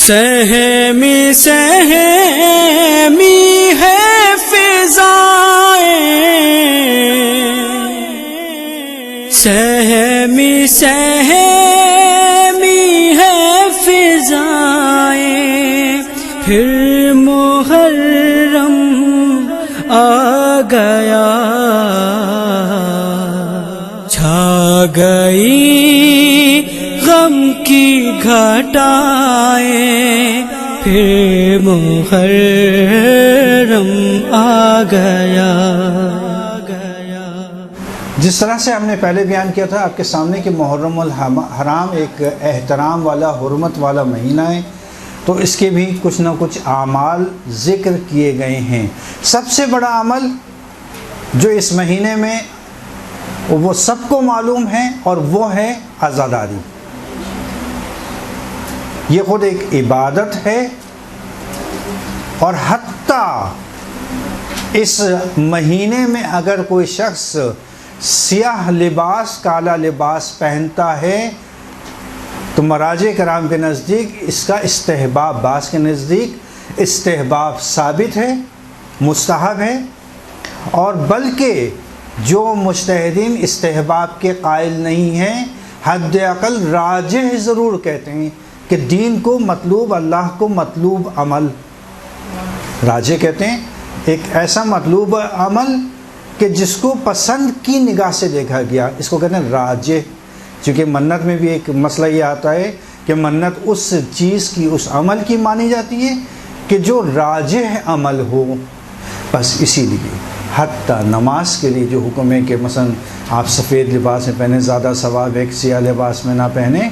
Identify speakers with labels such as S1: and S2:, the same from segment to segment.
S1: سہمی سہمی ہے فضائیں، سہمی سہمی ہے فضائیں، پھر محرم آ گیا، چھا گئی غم کی گھٹائیں، پھر محرم آ گیا۔
S2: جس طرح سے ہم نے پہلے بیان کیا تھا آپ کے سامنے کہ محرم الحرام ایک احترام والا، حرمت والا مہینہ ہے، تو اس کے بھی کچھ نہ کچھ اعمال ذکر کیے گئے ہیں۔ سب سے بڑا عمل جو اس مہینے میں وہ سب کو معلوم ہے اور وہ ہے عزاداری۔ یہ خود ایک عبادت ہے، اور حتیٰ اس مہینے میں اگر کوئی شخص سیاہ لباس، کالا لباس پہنتا ہے تو مراجع کرام کے نزدیک اس کا استحباب، بعض کے نزدیک استحباب ثابت ہے، مستحب ہے، اور بلکہ جو مجتہدین استحباب کے قائل نہیں ہیں حد اقل راجح ضرور کہتے ہیں کہ دین کو مطلوب، اللہ کو مطلوب عمل، راجح کہتے ہیں ایک ایسا مطلوب عمل کہ جس کو پسند کی نگاہ سے دیکھا گیا، اس کو کہتے ہیں راجح۔ چونکہ منت میں بھی ایک مسئلہ یہ آتا ہے کہ منت اس چیز کی، اس عمل کی مانی جاتی ہے کہ جو راجح عمل ہو، بس اسی لیے حتیٰ نماز کے لیے جو حکم ہے کہ مثلا آپ سفید لباس میں پہنیں زیادہ ثواب ہے، سیاہ لباس میں نہ پہنیں،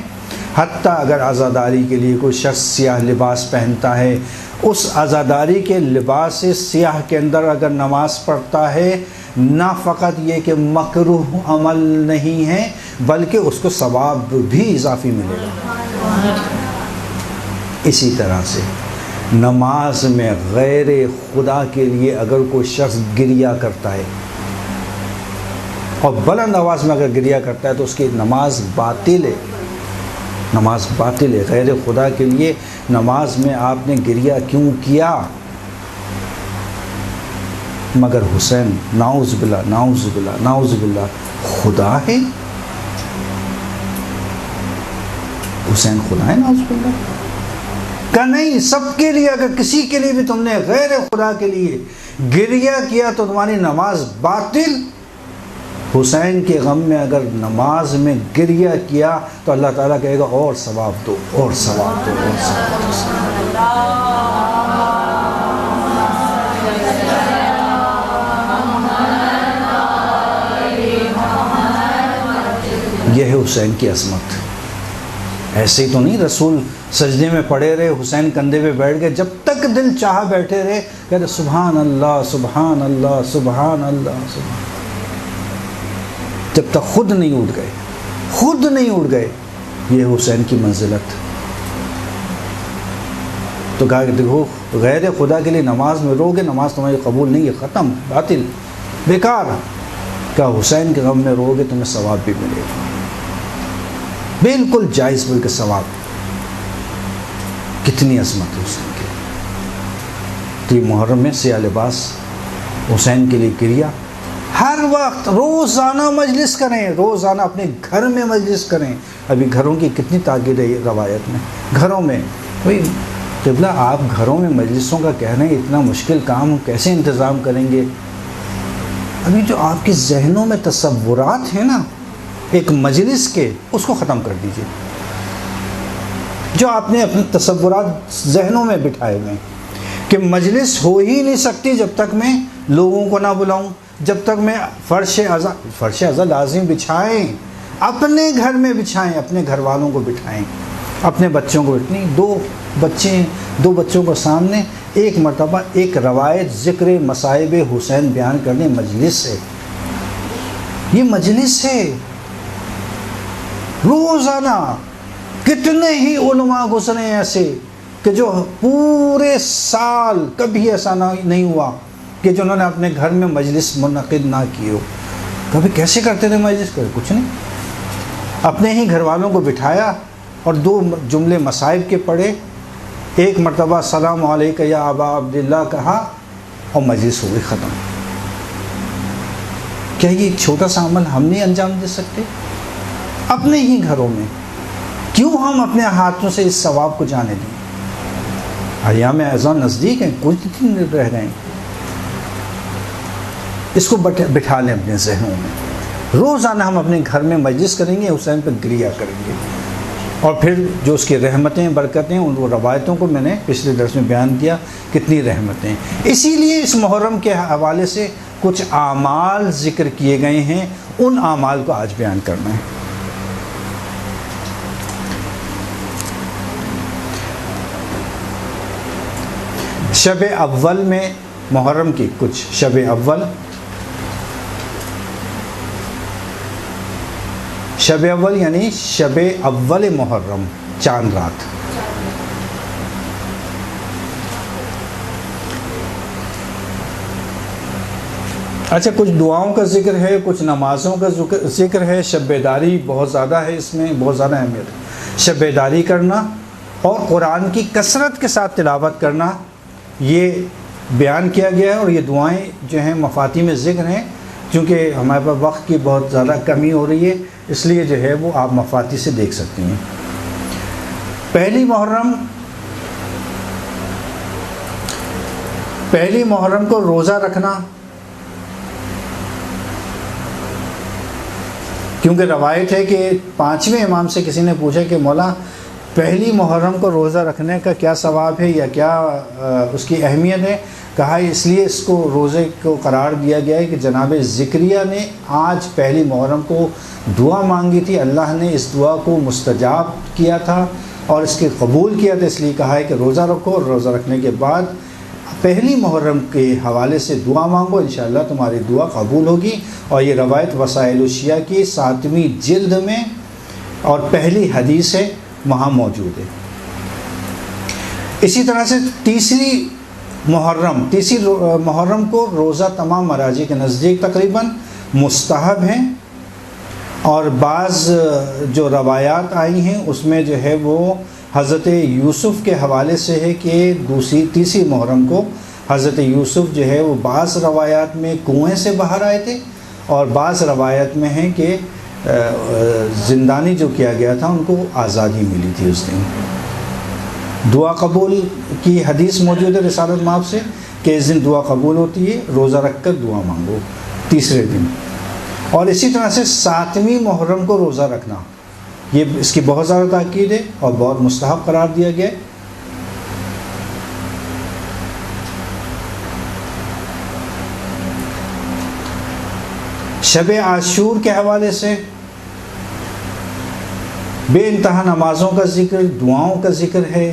S2: حتیٰ اگر عزاداری کے لیے کوئی شخص سیاہ لباس پہنتا ہے، اس عزاداری کے لباس سیاہ کے اندر اگر نماز پڑھتا ہے، نہ فقط یہ کہ مکروہ عمل نہیں ہے بلکہ اس کو ثواب بھی اضافی ملے گا۔ اسی طرح سے نماز میں غیر خدا کے لیے اگر کوئی شخص گریہ کرتا ہے اور بلند آواز میں اگر گریہ کرتا ہے تو اس کی نماز باطل ہے، نماز باطل ہے۔ غیر خدا کے لیے نماز میں آپ نے گریہ کیوں کیا؟ مگر حسین، نعوذ باللہ نعوذ باللہ نعوذ باللہ، خدا ہے؟ حسین خدا ہے؟ نعوذ باللہ کہ نہیں، سب کے لیے، اگر کسی کے لیے بھی تم نے غیر خدا کے لیے گریہ کیا تو تمہاری نماز باطل۔ حسین کے غم میں اگر نماز میں گریہ کیا تو اللہ تعالیٰ کہے گا اور ثواب دو، اور ثواب دو، اور ثواب دو۔ یہ ہے حسین کی عظمت۔ ایسے ہی تو نہیں رسول سجدے میں پڑے رہے، حسین کندھے پہ بیٹھ گئے، جب تک دل چاہا بیٹھے رہے، کہتے سبحان اللہ سبحان اللہ سبحان اللہ سبحان، جب تک خود نہیں اٹھ گئے، خود نہیں اٹھ گئے۔ یہ حسین کی منزلت۔ تو کہا کہ دیکھو غیر خدا کے لیے نماز میں رو گے، نماز تمہاری قبول نہیں ہے، ختم، باطل، بیکار۔ کہا حسین کے غم میں رو گے تمہیں ثواب بھی ملے گا، بالکل جائز، بلکہ ثواب۔ کتنی عظمت ہے حسین کی۔ تو یہ محرم میں سیاہ لباس، حسین کے لیے گریہ، ہر وقت روزانہ مجلس کریں، روزانہ اپنے گھر میں مجلس کریں۔ ابھی گھروں کی کتنی تاکید ہے روایت میں، گھروں میں۔ بھائی قبلہ آپ گھروں میں مجلسوں کا کہہ رہے ہیں، اتنا مشکل کام کیسے انتظام کریں گے؟ ابھی جو آپ کے ذہنوں میں تصورات ہیں نا ایک مجلس کے، اس کو ختم کر دیجئے۔ جو آپ نے اپنے تصورات ذہنوں میں بٹھائے ہوئے ہیں کہ مجلس ہو ہی نہیں سکتی جب تک میں لوگوں کو نہ بلاؤں، جب تک میں فرش عزا لازم بچھائیں، اپنے گھر میں بچھائیں، اپنے گھر والوں کو بٹھائیں، اپنے بچوں کو بٹھائیں۔ دو بچوں کو سامنے ایک مرتبہ ایک روایت ذکر مصائب حسین بیان کرنے، مجلس ہے، یہ مجلس ہے۔ روزانہ کتنے ہی علماء گزرے ایسے کہ جو پورے سال کبھی ایسا نہیں ہوا کہ جو انہوں نے اپنے گھر میں مجلس منعقد نہ کی ہو۔ کبھی کیسے کرتے تھے مجلس؟ کچھ نہیں، اپنے ہی گھر والوں کو بٹھایا اور 2 جملے مصائب کے پڑھے، ایک مرتبہ السلام علیکہ یا ابا عبداللہ کہا اور مجلس ہو گئی ختم۔ کیا یہ ایک چھوٹا سا عمل ہم نہیں انجام دے سکتے اپنے ہی گھروں میں؟ کیوں ہم اپنے ہاتھوں سے اس ثواب کو جانے دیں؟ ایام اذان نزدیک ہیں، کچھ دن رہ گئے ہیں، اس کو بٹھا لیں اپنے ذہنوں میں۔ روزانہ ہم اپنے گھر میں مجلس کریں گے، حسین پہ گریہ کریں گے، اور پھر جو اس کی رحمتیں برکتیں، ان وہ روایتوں کو میں نے پچھلے درس میں بیان کیا کتنی رحمتیں۔ اسی لیے اس محرم کے حوالے سے کچھ اعمال ذکر کیے گئے ہیں، ان اعمال کو آج بیان کرنا ہے۔ شب اول میں محرم کی کچھ شب اول یعنی شب اول محرم، چاند رات۔ اچھا، کچھ دعاؤں کا ذکر ہے، کچھ نمازوں کا ذکر ہے، شب بیداری بہت زیادہ ہے، اس میں بہت زیادہ اہمیت ہے۔ شب بیداری کرنا اور قرآن کی کثرت کے ساتھ تلاوت کرنا، یہ بیان کیا گیا ہے، اور یہ دعائیں جو ہیں مفاتی میں ذکر ہیں۔ چونکہ ہمارے پاس وقت کی بہت زیادہ کمی ہو رہی ہے، اس لیے جو ہے وہ آپ مفاتی سے دیکھ سکتے ہیں۔ پہلی محرم کو روزہ رکھنا، کیونکہ روایت ہے کہ 5ویں امام سے کسی نے پوچھا کہ مولا پہلی محرم کو روزہ رکھنے کا کیا ثواب ہے یا کیا اس کی اہمیت ہے؟ کہا اس لیے اس کو روزے کو قرار دیا گیا ہے کہ جناب زکریا نے آج پہلی محرم کو دعا مانگی تھی، اللہ نے اس دعا کو مستجاب کیا تھا اور اس کے قبول کیا تھا، اس لیے کہا ہے کہ روزہ رکھو، اور روزہ رکھنے کے بعد پہلی محرم کے حوالے سے دعا مانگو، انشاءاللہ تمہاری دعا قبول ہوگی۔ اور یہ روایت وسائل الشیعہ کی 7ویں جلد میں اور پہلی حدیث ہے، وہاں موجود ہے۔ اسی طرح سے تیسری محرم کو روزہ تمام مراجع کے نزدیک تقریباً مستحب ہیں، اور بعض جو روایات آئی ہیں اس میں جو ہے وہ حضرت یوسف کے حوالے سے ہے کہ تیسری محرم کو حضرت یوسف جو ہے وہ بعض روایات میں کنویں سے باہر آئے تھے، اور بعض روایت میں ہے کہ زندانی جو کیا گیا تھا ان کو آزادی ملی تھی اس دن۔ دعا قبول کی حدیث موجود ہے رسالت مآب سے کہ اس دن دعا قبول ہوتی ہے، روزہ رکھ کر دعا مانگو تیسرے دن۔ اور اسی طرح سے 7ویں محرم کو روزہ رکھنا، یہ اس کی بہت زیادہ تاکید ہے اور بہت مستحب قرار دیا گیا ہے۔ شب عاشور کے حوالے سے بے انتہا نمازوں کا ذکر، دعاؤں کا ذکر ہے،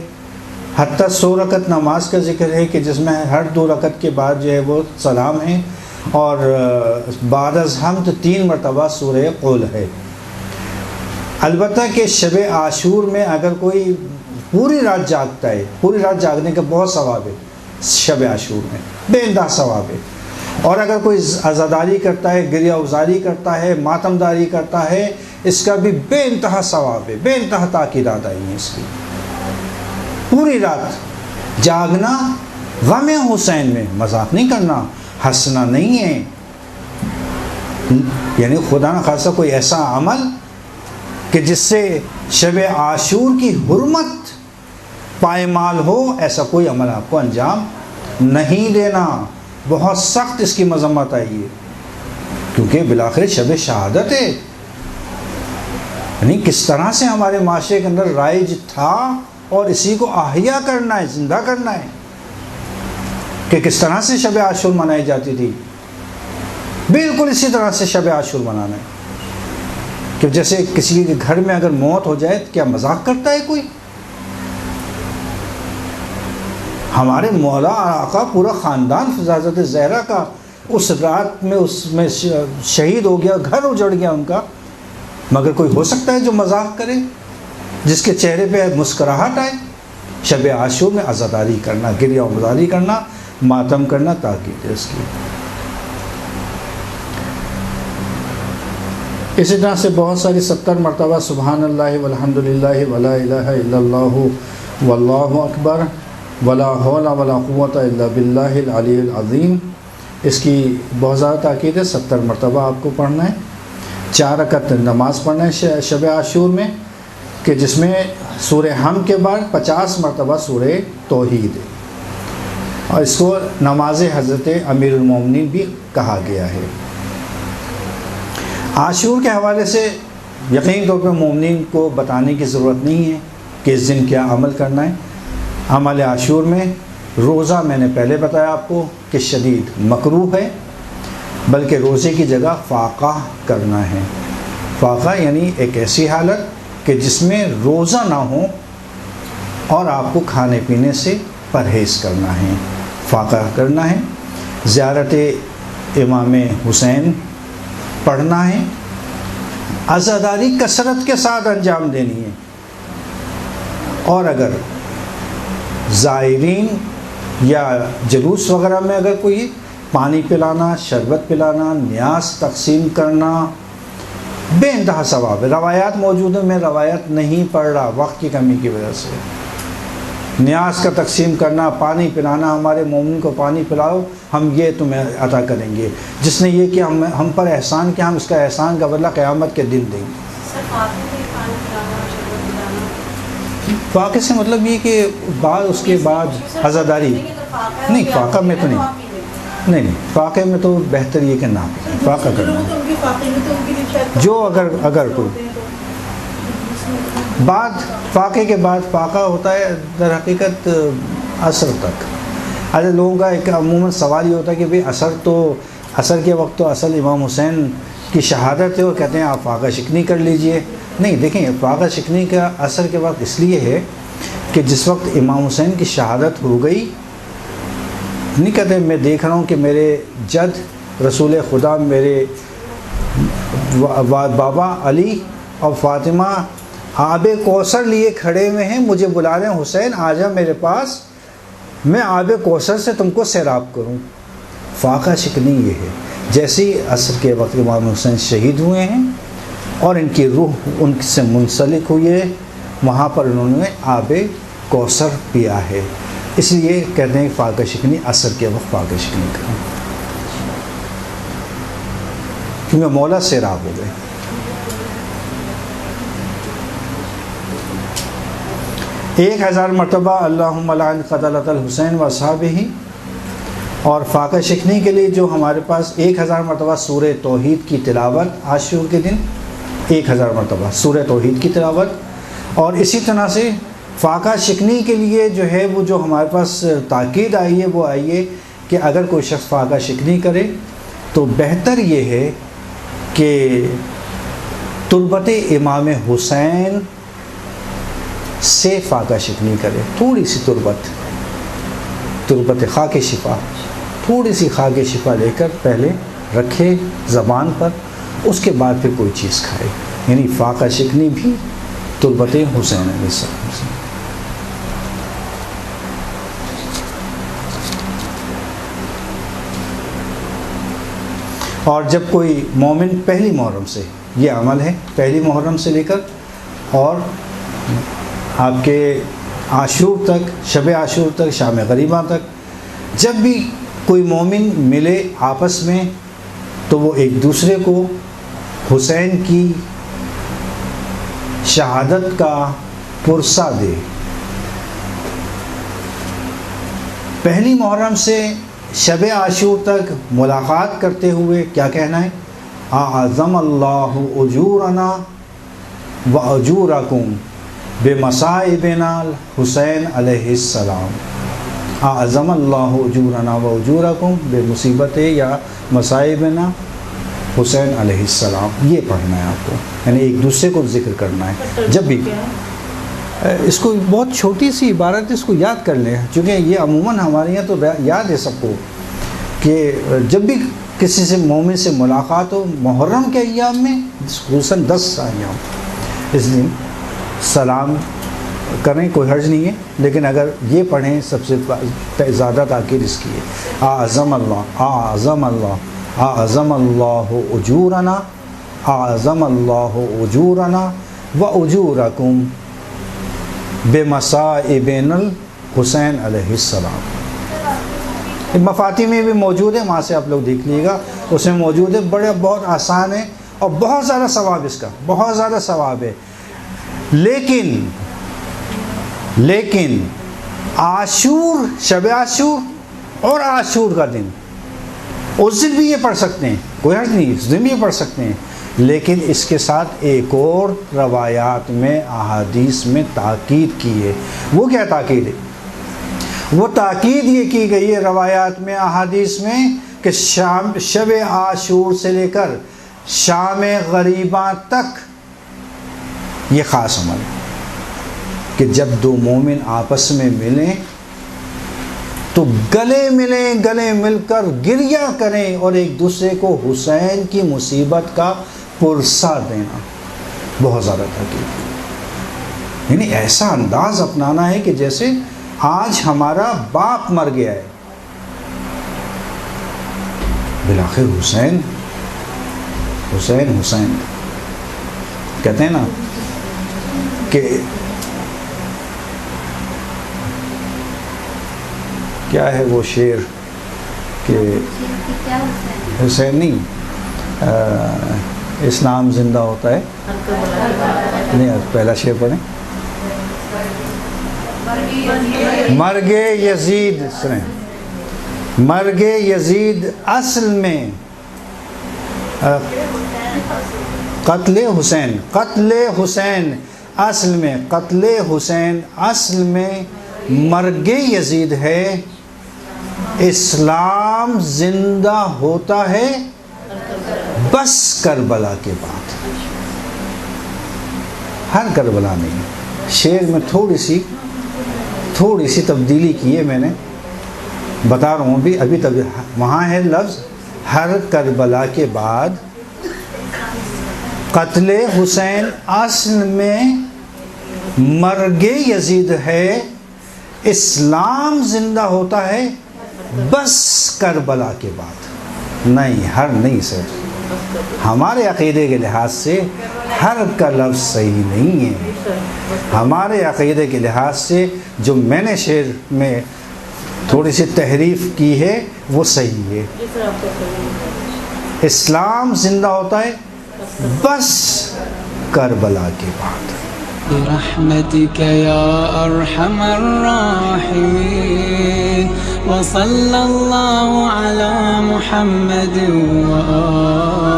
S2: حتیٰ 100 رکعت نماز کا ذکر ہے کہ جس میں ہر 2 رکعت کے بعد جو ہے وہ سلام ہے، اور بعد از حمد 3 مرتبہ سورہ قول ہے۔ البتہ کہ شب عاشور میں اگر کوئی پوری رات جاگتا ہے، پوری رات جاگنے کا بہت ثواب ہے شب عاشور میں، بے انتہا ثواب ہے۔ اور اگر کوئی عزاداری کرتا ہے، گریہ ازاری کرتا ہے، ماتم داری کرتا ہے، اس کا بھی بے انتہا ثواب ہے، بے انتہا تاکیدات آئی ہیں اس کی۔ پوری رات جاگنا غم حسین میں، مذاق نہیں کرنا، ہنسنا نہیں ہے، یعنی خدا نخواستہ کوئی ایسا عمل کہ جس سے شب عاشور کی حرمت پائمال ہو، ایسا کوئی عمل آپ کو انجام نہیں دینا۔ بہت سخت اس کی مذمت آئی ہے، کیونکہ بالآخر شب شہادت ہے، یعنی کس طرح سے ہمارے معاشرے کے اندر رائج تھا اور اسی کو احیا کرنا ہے، زندہ کرنا ہے، کہ کس طرح سے شب عاشور منائی جاتی تھی، بالکل اسی طرح سے شب عاشور منانا ہے۔ کہ جیسے کسی کے گھر میں اگر موت ہو جائے تو کیا مذاق کرتا ہے کوئی؟ ہمارے مولا آقا پورا خاندان حضرت زہرا کا اس رات میں اس میں شہید ہو گیا، گھر اجڑ گیا ان کا، مگر کوئی ہو سکتا ہے جو مذاق کرے، جس کے چہرے پہ مسکراہٹ آئے؟ شب عاشور میں عزاداری کرنا، گریہ ازاری کرنا، ماتم کرنا تاکید ہے اس کی۔ اسی طرح سے بہت ساری 70 مرتبہ سبحان اللہ والحمد للہ ولا الہ الا اللہ
S3: واللہ اکبر ولا حول ولا قوۃ الا باللہ العلی العظیم. اس کی بہت زیادہ تاکید ہے، 70 مرتبہ آپ کو پڑھنا ہے. 4 رکعت نماز پڑھنا ہے شب عاشور میں، کہ جس میں سورہ حمد کے بعد 50 مرتبہ سورہ توحید ہے، اور اس کو نماز حضرت امیر المومنین بھی کہا گیا ہے. عاشور کے حوالے سے یقینی طور پہ مومنین کو بتانے کی ضرورت نہیں ہے کہ اس دن کیا عمل کرنا ہے. عمل عاشور میں روزہ میں نے پہلے بتایا آپ کو کہ شدید مکروہ ہے، بلکہ روزے کی جگہ فاقہ کرنا ہے. فاقہ یعنی ایک ایسی حالت کہ جس میں روزہ نہ ہو اور آپ کو کھانے پینے سے پرہیز کرنا ہے، فاقہ کرنا ہے. زیارت امام حسین پڑھنا ہے، عزاداری کثرت کے ساتھ انجام دینی ہے. اور اگر زائرین یا جلوس وغیرہ میں اگر کوئی پانی پلانا، شربت پلانا، نیاز تقسیم کرنا، بے انتہا ثواب ہے. روایات موجود ہیں، میں روایت نہیں پڑھ رہا وقت کی کمی کی وجہ سے. نیاز کا تقسیم کرنا، پانی پلانا، ہمارے مومن کو پانی پلاؤ، ہم یہ تمہیں عطا کریں گے. جس نے یہ کیا ہم پر احسان کیا، ہم اس کا احسان کا بدلہ قیامت کے دن دیں گے. فاقے سے مطلب یہ کہ بعد اس کے بعد عزاداری نہیں، فاقہ میں تو نہیں، فاقے میں تو بہتر یہ کہ نہ فاقہ کرنا. جو اگر کوئی بعد فاقے کے بعد فاقہ ہوتا ہے در حقیقت عصر تک. اچھا، لوگوں کا ایک عموماً سوال یہ ہوتا ہے کہ بھئی عصر کے وقت تو اصل امام حسین کی شہادت ہے، اور کہتے ہیں آپ فاقہ شکنی کر لیجئے. نہیں، دیکھیں، فاقہ شکنی کا عصر کے وقت اس لیے ہے کہ جس وقت امام حسین کی شہادت ہو گئی، نہیں کہتے میں دیکھ رہا ہوں کہ میرے جد رسول خدا، میرے بابا علی اور فاطمہ آب کوثر لیے کھڑے ہوئے ہیں، مجھے بلا رہے ہیں، حسین آ جا میرے پاس، میں آب کوثر سے تم کو سیراب کروں. فاقہ شکنی یہ ہے. جیسے عصر کے وقت امام حسین شہید ہوئے ہیں اور ان کی روح ان سے منسلک ہوئی ہے، وہاں پر انہوں نے آب کوثر پیا ہے. اس لیے کہتے ہیں فاقہ شکنی، عصر کے وقت فاقہ شکنی کریں، کیونکہ مولا سیراب ہو گئے. ایک 1000 مرتبہ اللہم لعن قتلۃ الحسین و اصحابہ. اور فاقہ شکنی کے لیے جو ہمارے پاس 1000 مرتبہ سورہ توحید کی تلاوت، عاشور کے دن 1000 مرتبہ سورہ توحید کی تلاوت. اور اسی طرح سے فاقہ شکنی کے لیے جو ہے وہ جو ہمارے پاس تاکید آئی ہے وہ آئی ہے کہ اگر کوئی شخص فاقہ شکنی کرے تو بہتر یہ ہے کہ تربت امام حسین سے فاقہ شکنی کرے. تھوڑی سی تربت خاک شفا، تھوڑی سی خاک شفا لے کر پہلے رکھے زبان پر، اس کے بعد پھر کوئی چیز کھائے. یعنی فاقہ شکنی بھی تربت حسین علیہ السلام سے. اور جب کوئی مومن پہلی محرم سے، یہ عمل ہے پہلی محرم سے لے کر اور آپ کے عاشور تک، شب عاشور تک، شام غریبہ تک، جب بھی کوئی مومن ملے آپس میں تو وہ ایک دوسرے کو حسین کی شہادت کا پرسہ دے. پہلی محرم سے شب عاشور تک ملاقات کرتے ہوئے کیا کہنا ہے؟ اعظم اللہ اجورنا و اجورکم بمصائبنا حسین علیہ السلام. اعظم اللہ اجورنا و اجورکم بمصیبت یا مصائبنا حسین علیہ السلام. یہ پڑھنا ہے آپ کو، یعنی ایک دوسرے کو ذکر کرنا ہے. جب بھی اس کو بہت چھوٹی سی عبارت، اس کو یاد کر لیں، چونکہ یہ عموماً ہمارے یہاں تو یاد ہے سب کو کہ جب بھی کسی سے مومن سے ملاقات ہو محرم کے ایام میں، خصوصاً 10 ایام، اس دن سلام کریں، کوئی حرج نہیں ہے. لیکن اگر یہ پڑھیں سب سے زیادہ تاکید اس کی ہے اعظم اللہ، اعظم اللہ، اعظم اللہ اجورنا، اعظم اللہ اجورنا و اجورکم
S2: بمصائبن الحسین علیہ السلام. مفاتی میں بھی موجود ہے، وہاں سے آپ لوگ دیکھ لیے گا، اس میں موجود ہے. بہت آسان ہے اور بہت زیادہ ثواب، اس کا بہت زیادہ ثواب ہے. لیکن عاشور، شب عاشور اور عاشور کا دن، اس دن بھی یہ پڑھ سکتے ہیں، کوئی حرج نہیں، اس دن بھی یہ پڑھ سکتے ہیں. لیکن اس کے ساتھ ایک اور روایات میں، احادیث میں تاکید کی ہے. وہ کیا تاکید ہے؟ وہ تاکید یہ کی گئی ہے روایات میں، احادیث میں، کہ شب عاشور سے لے کر شام غریباں تک یہ خاص عمل ہے کہ جب دو مومن آپس میں ملیں تو گلے ملیں، گلے مل کر گریہ کریں اور ایک دوسرے کو حسین کی مصیبت کا پرسہ دینا. بہت زیادہ تاکید، یعنی ایسا انداز اپنانا ہے کہ جیسے آج ہمارا باپ مر گیا ہے، بالآخر حسین کہتے ہیں نا کہ کیا ہے وہ شعر کہ حسین نہیں، اسلام زندہ ہوتا ہے، نہیں پہلا شعر پڑھیں. مرگ یزید، سنیں، مرگ یزید اصل میں قتل حسین اصل میں مرگ یزید ہے. اسلام زندہ ہوتا ہے بس کربلا کے بعد، ہر کربلا نہیں. شعر میں تھوڑی سی تبدیلی کی ہے میں نے، بتا رہا ہوں ابھی وہاں ہے لفظ ہر کربلا کے بعد. قتل حسین اصل میں مرگ یزید ہے، اسلام زندہ ہوتا ہے بس کربلا کے بعد. نہیں سر، ہمارے عقیدے کے لحاظ سے ہر کا لفظ صحیح نہیں ہے. ہمارے عقیدے کے لحاظ سے جو میں نے شعر میں تھوڑی سی تحریف کی ہے وہ صحیح ہے. اسلام زندہ ہوتا ہے بس کربلا کے بعد.
S1: برحمتك يا أرحم الراحمين وصلى الله على محمد وآله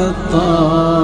S1: الطاهرين.